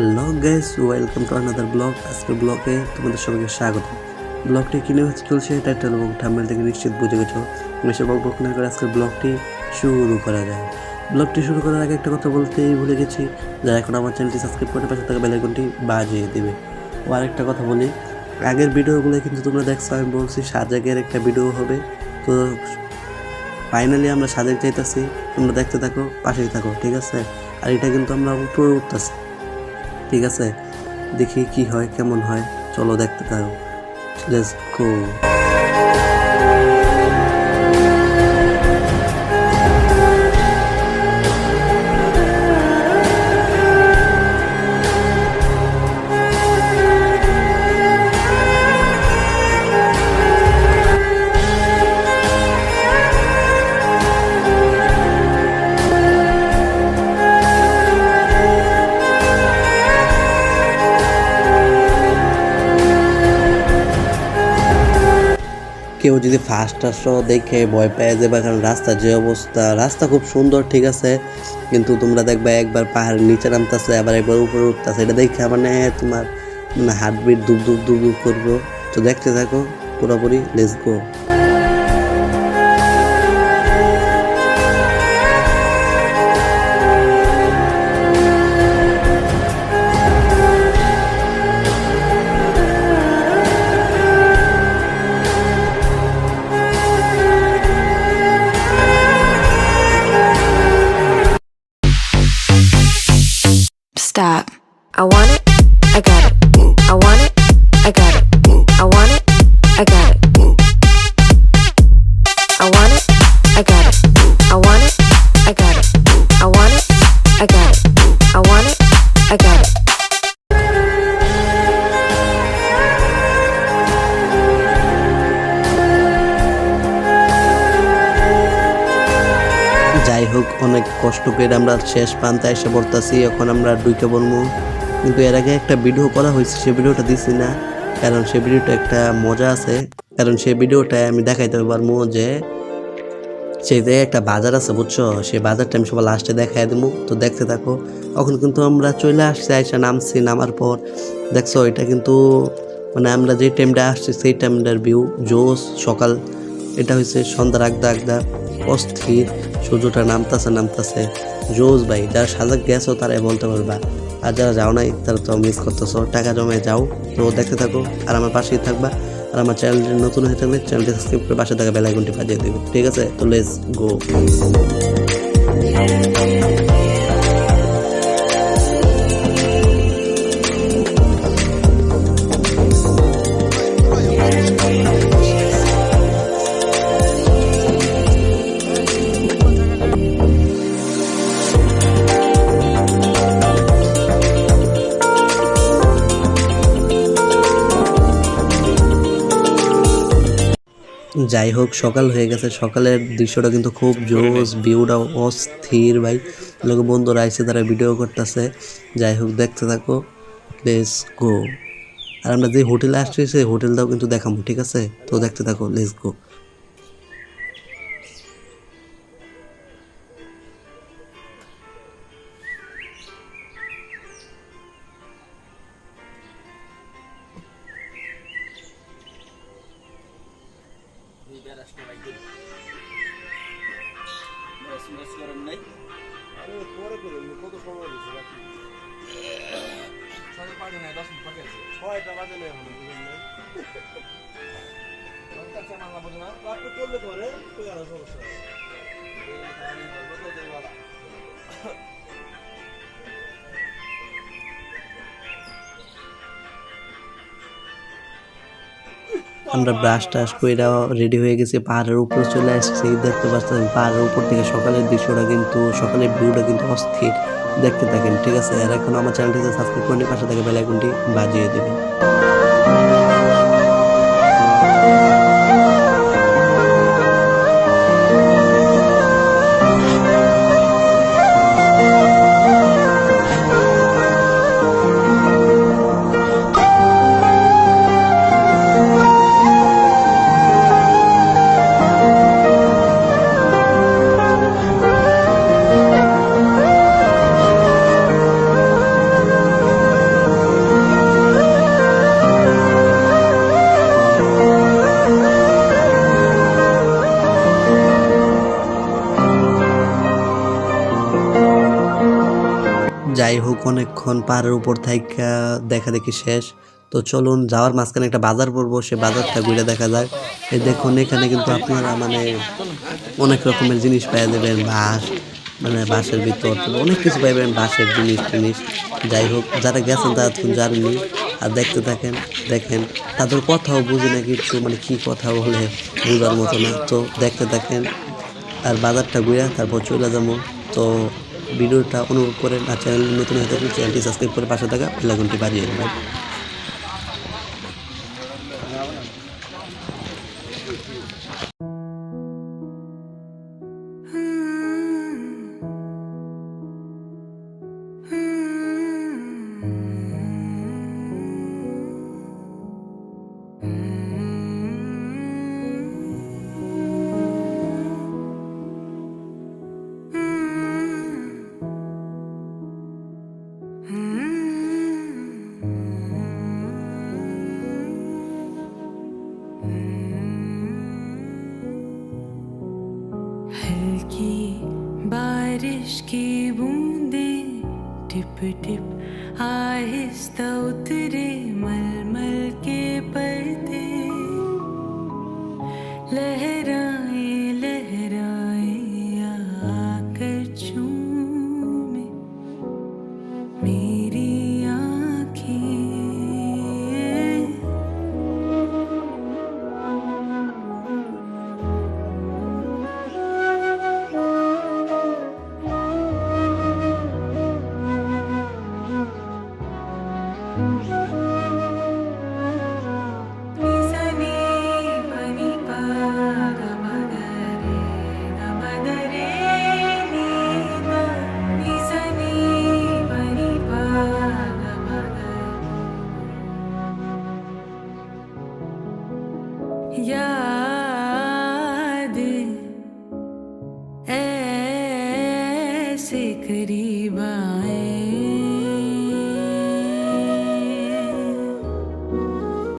Hello guys, welcome to another blog. আজকের ব্লগে তোমাদের সবাইকে স্বাগত। ব্লগটি কিনে হচ্ছে চলছে টাইটেল এবং থাম্বনেল থেকে নিশ্চিত বুঝে গেছো। বেশি বক না করে আজকের ব্লগটি শুরু করা যায়। ব্লগটি শুরু করার আগে একটা কথা বলতেই ভুলে গেছি, যারা এখন আমার চ্যানেলটি সাবস্ক্রাইব করে পাশে থাকা বেল আইকনটি বাজিয়ে দেবে। ও আরেকটা কথা বলি, আগের ভিডিওগুলো কিন্তু তোমরা দেখছো, আমি বলছি সাজেকের একটা ভিডিও হবে। তো ফাইনালি আমরা সাজেক চাইতেছি, তোমরা দেখতে থাকো, পাশেই থাকো, ঠিক আছে? আর এটা কিন্তু আমরা উপরে উঠতেছি, ঠিক আছে? দেখি কি হয়, কেমন হয়, চলো দেখতে থাকো। Let's go. কেউ যদি ফার্স্ট আসো দেখে ভয় পেয়ে যাবে, কারণ রাস্তার যে অবস্থা, রাস্তা খুব সুন্দর, ঠিক আছে, কিন্তু তোমরা দেখবে একবার পাহাড়ের নিচে নামতেছে, আবার একবার উপরে উঠতেছে, এটা দেখে মানে তোমার হার্টবিট দুব দুব দুব দুব করবো। তো দেখতে থাকো পুরোপুরি, let's go. Stop. I want it. I got it. I want it. I got it. I want it. I got it. I want it. I got it. I want it. I got it. I want it. I got it. I want it. I got it. যাই হোক, অনেক কষ্ট পেয়ে আমরা শেষ প্রান্তে এসে পড়তেছি। এখন আমরা ডুইকে বলবো, কিন্তু এর আগে একটা ভিডিও করা হয়েছে, সে ভিডিওটা দিছি না, কারণ সে ভিডিওটা একটা মজা আছে। কারণ সেই ভিডিওটায় আমি দেখাইতে পারবো যে সেই জায়গায় একটা বাজার আছে, বুঝছো? সেই বাজারটা আমি সবার লাস্টে দেখাই দেবো। তো দেখতে থাকো। এখন কিন্তু আমরা চলে আসছি, আইসা নামছি, নামার পর দেখছো এটা কিন্তু মানে আমরা যে টাইমটা আসছি সেই টাইমটার ভিউ জোস। সকাল, এটা হচ্ছে সন্ধ্যার আগদা আগদা অস্থির, সূর্যটা নামতাছে জোস ভাই। যারা সাজেক গেছো তারাই বলতে পারবা, আর যারা যাও নাই তারা তো মিস করতেছো। টাকা জমে যাও। তো দেখতে থাকো আর আমার পাশেই থাকবা। আর আমার চ্যানেলটি নতুন হয়ে থাকলে চ্যানেলটি সাবস্ক্রাইব করে পাশে থাকা বেল আইকনটি বাজিয়ে দেবে, ঠিক আছে? তো লেটস গো। যাই হোক, সকাল হয়ে গেছে, সকালের দৃশ্যটা কিন্তু খুব জোস, ভিউটা অস্থির ভাই। লোক বন্ধুরা আইসে, তারা ভিডিও করতেছে। যাই হোক, দেখতে থাকো, লেটস গো। আর আমরা যে হোটেলে আসছি সেই হোটেলটাও কিন্তু দেখাবো, ঠিক আছে? তো দেখতে থাকো, লেটস গো। আমরা ব্রাশ টাশ কইরা রেডি হয়ে গেছি, পাহাড়ের উপরে চলে আসছি। দেখতে পাচ্ছেন পাহাড়ের উপর থেকে সকালের দৃশ্যটা কিন্তু, সকালের ভিউটা কিন্তু অস্থির। দেখতে থাকেন, ঠিক আছে? আর এখন আমার চ্যানেলটিতে সাবস্ক্রাইব করে পাশে থেকে বেল আইকনটি বাজিয়ে দেবেন। অনেকক্ষণ পাহাড়ের উপর থাইকা দেখা দেখি শেষ। তো চলুন যাওয়ার মাঝখানে একটা বাজার পড়বো, সে বাজারটা ঘুরে দেখা যাক। এই দেখুন এখানে কিন্তু আপনারা মানে অনেক রকমের জিনিস পাইয়া যাবেন, বাঁশ মানে বাঁশের ভিতর অনেক কিছু পাইবেন, বাঁশের জিনিস টিনিস। যাই হোক, যারা গেছেন তারা তো জানেনই। আর দেখতে থাকেন, দেখেন তাদের কথাও বুঝি না কিচ্ছু, মানে কি কথা বলে বোঝার মতো না। তো দেখতে থাকেন আর বাজারটা ঘুরে তারপর চলে যাবো। তো ভিডিওটা অনুভব করেন, আর চ্যানেল নতুন হয়ে থাকলে চ্যানেলটি সাবস্ক্রাইব করে পাশে থাকা বেল আইকনটি বাজিয়ে দেবেন। हल्की बारिश की बूंदें टिप टिप आहिस्ता उतरे मलमल के पर्दे लहराए लहराए आकर चूमे मेरी आँखें याद ऐसे करीब आए